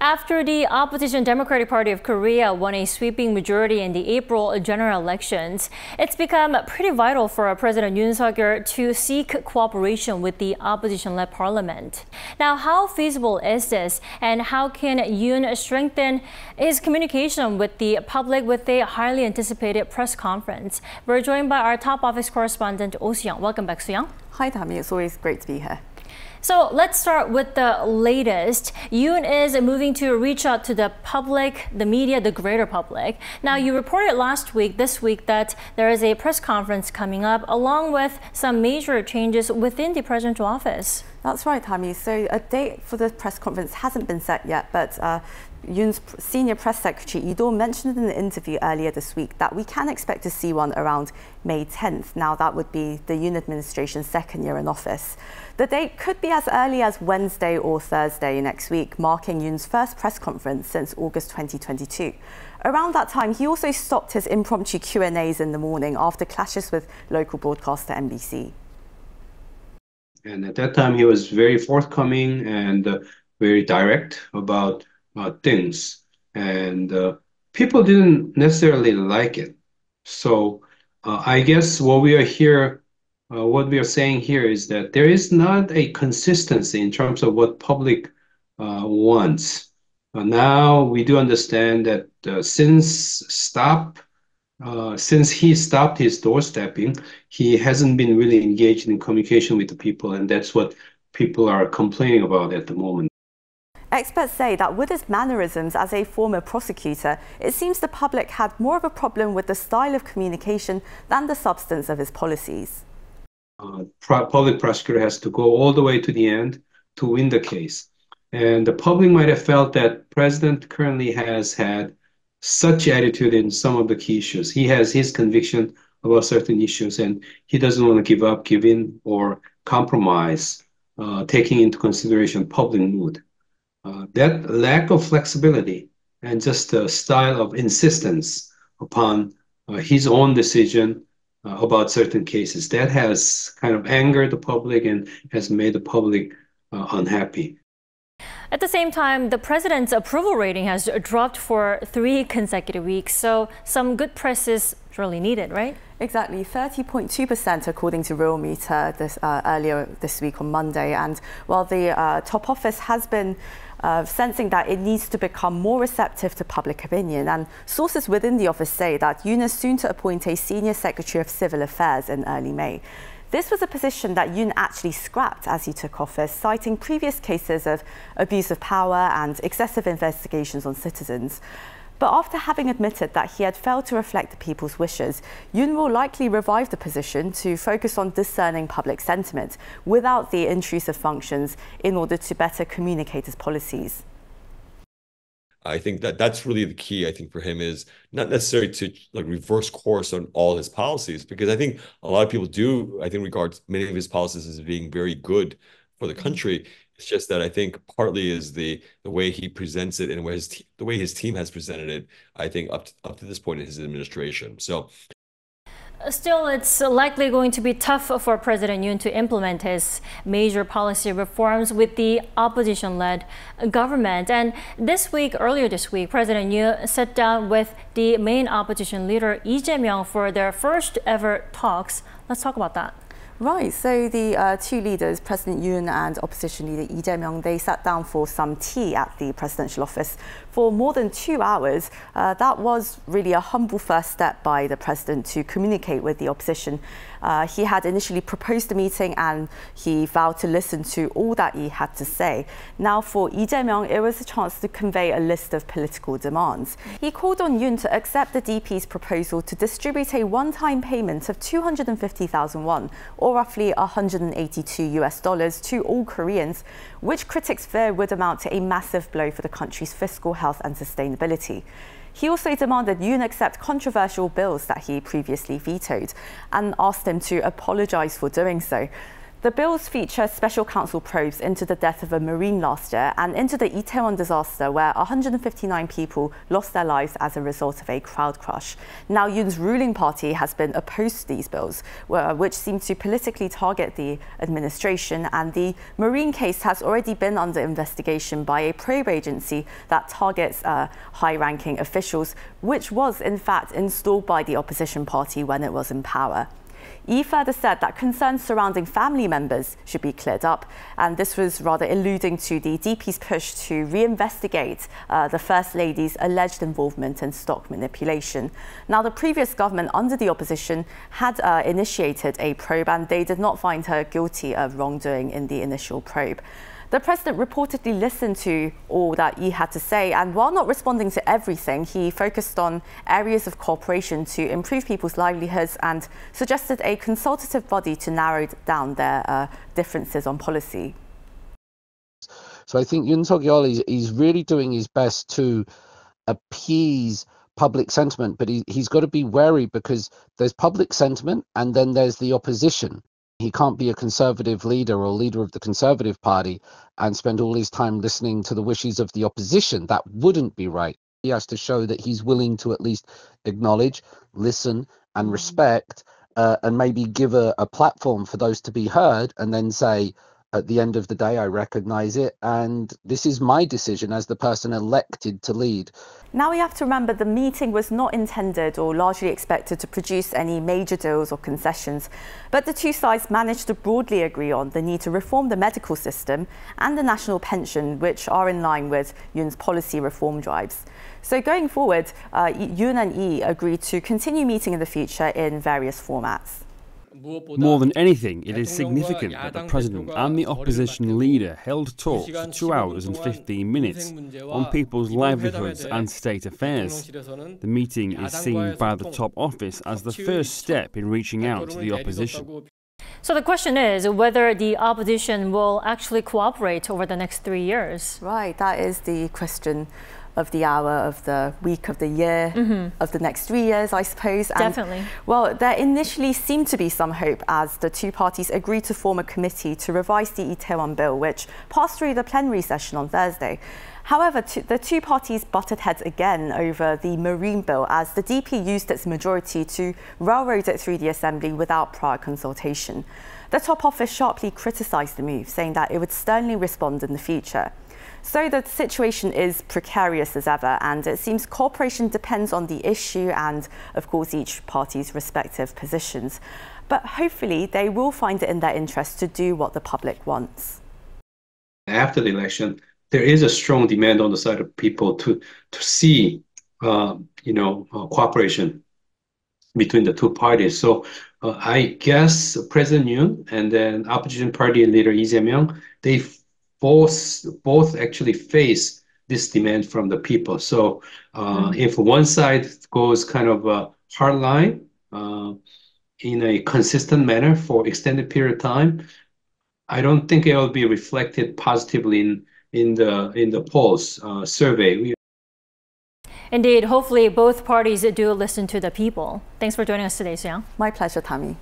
After the opposition Democratic Party of Korea won a sweeping majority in the April general elections, it's become pretty vital for President Yoon Suk Yeol to seek cooperation with the opposition-led parliament. Now, how feasible is this, and how can Yoon strengthen his communication with the public with a highly anticipated press conference? We're joined by our top office correspondent, Oh Soo-young. Welcome back, Sooyoung. Hi, Tammy. It's always great to be here. So let's start with the latest. Yoon is moving to reach out to the public, the media, the greater public. Now, you reported this week, that there is a press conference coming up, along with some major changes within the presidential office. That's right, Tammy. So a date for the press conference hasn't been set yet, but Yoon's senior press secretary, Lee mentioned in an interview earlier this week that we can expect to see one around May 10th. Now, that would be the Yoon administration's second year in office. The date could be as early as Wednesday or Thursday next week, marking Yoon's first press conference since August 2022. Around that time, he also stopped his impromptu Q&As in the morning after clashes with local broadcaster MBC. And at that time, he was very forthcoming and very direct about things. And people didn't necessarily like it. So I guess what we are saying here is that there is not a consistency in terms of what public wants. Now we do understand that since he stopped his doorstepping, he hasn't been really engaged in communication with the people, and that's what people are complaining about at the moment. Experts say that with his mannerisms as a former prosecutor, it seems the public had more of a problem with the style of communication than the substance of his policies. Public prosecutor has to go all the way to the end to win the case. And the public might have felt that President currently has had such attitude in some of the key issues. He has his conviction about certain issues, and he doesn't want to give up, give in, or compromise, taking into consideration public mood. That lack of flexibility and just a style of insistence upon his own decision about certain cases, that has kind of angered the public and has made the public unhappy. At the same time, the president's approval rating has dropped for 3 consecutive weeks, so some good press is really needed, right? Exactly, 30.2% according to Real Meter earlier this week on Monday. And while the top office has been sensing that it needs to become more receptive to public opinion, and sources within the office say that Yoon is soon to appoint a senior secretary of civil affairs in early May. This was a position that Yoon actually scrapped as he took office, citing previous cases of abuse of power and excessive investigations on citizens. But after having admitted that he had failed to reflect the people's wishes, Yoon will likely revive the position to focus on discerning public sentiment without the intrusive functions in order to better communicate his policies. I think that's really the key, I think, for him, is not necessarily to reverse course on all his policies, because I think a lot of people do, I think, regard many of his policies as being very good for the country. It's just that I think partly is the way he presents it and the way his team has presented it, I think, up to this point in his administration. So. Still, it's likely going to be tough for President Yoon to implement his major policy reforms with the opposition-led government. And earlier this week, President Yoon sat down with the main opposition leader, Lee Jae-myung, for their first ever talks. Let's talk about that. Right, so the two leaders, President Yoon and opposition leader Lee Jae-myung, they sat down for some tea at the presidential office for more than 2 hours. That was really a humble first step by the president to communicate with the opposition. He had initially proposed the meeting and he vowed to listen to all that Lee had to say. Now for Lee Jae-myung, it was a chance to convey a list of political demands. He called on Yoon to accept the DP's proposal to distribute a one-time payment of 250,000 won, or roughly $182 to all Koreans, which critics fear would amount to a massive blow for the country's fiscal health and sustainability. He also demanded Yoon accept controversial bills that he previously vetoed and asked him to apologize for doing so. The bills feature special counsel probes into the death of a Marine last year and into the Itaewon disaster where 159 people lost their lives as a result of a crowd crush. Now Yoon's ruling party has been opposed to these bills, which seem to politically target the administration, and the Marine case has already been under investigation by a probe agency that targets high-ranking officials, which was in fact installed by the opposition party when it was in power. Yi further said that concerns surrounding family members should be cleared up, and this was rather alluding to the DP's push to reinvestigate the First Lady's alleged involvement in stock manipulation. Now, the previous government under the opposition had initiated a probe, and they did not find her guilty of wrongdoing in the initial probe. The president reportedly listened to all that Yi had to say, and while not responding to everything, he focused on areas of cooperation to improve people's livelihoods and suggested a consultative body to narrow down their differences on policy. So I think Yoon Suk Yeol is really doing his best to appease public sentiment, but he's got to be wary because there's public sentiment and then there's the opposition. He can't be a conservative leader or leader of the Conservative Party and spend all his time listening to the wishes of the opposition. That wouldn't be right. He has to show that he's willing to at least acknowledge, listen and respect, and maybe give a platform for those to be heard, and then say, at the end of the day, I recognize it, and this is my decision as the person elected to lead. Now we have to remember the meeting was not intended or largely expected to produce any major deals or concessions, but the two sides managed to broadly agree on the need to reform the medical system and the national pension, which are in line with Yoon's policy reform drives. So going forward, Yoon and Yi agreed to continue meeting in the future in various formats. More than anything, it is significant that the President and the opposition leader held talks for 2 hours and 15 minutes on people's livelihoods and state affairs. The meeting is seen by the top office as the first step in reaching out to the opposition. So the question is whether the opposition will actually cooperate over the next 3 years. Right, that is the question of the hour, of the week, of the year, of the next 3 years, I suppose. And, definitely. well, there initially seemed to be some hope as the two parties agreed to form a committee to revise the Itaewon bill, which passed through the plenary session on Thursday. However, the two parties butted heads again over the Marine bill as the DP used its majority to railroad it through the Assembly without prior consultation. The top office sharply criticised the move, saying that it would sternly respond in the future. So the situation is precarious as ever, and it seems cooperation depends on the issue and, of course, each party's respective positions. But hopefully they will find it in their interest to do what the public wants. After the election, there is a strong demand on the side of people to see, cooperation between the two parties. So I guess President Yoon and then opposition party leader Lee Jae-myung, they both actually face this demand from the people. So if one side goes kind of a hard line in a consistent manner for extended period of time, I don't think it will be reflected positively in the polls survey. Indeed, hopefully both parties do listen to the people. Thanks for joining us today, Sooyoung. My pleasure, Tammy.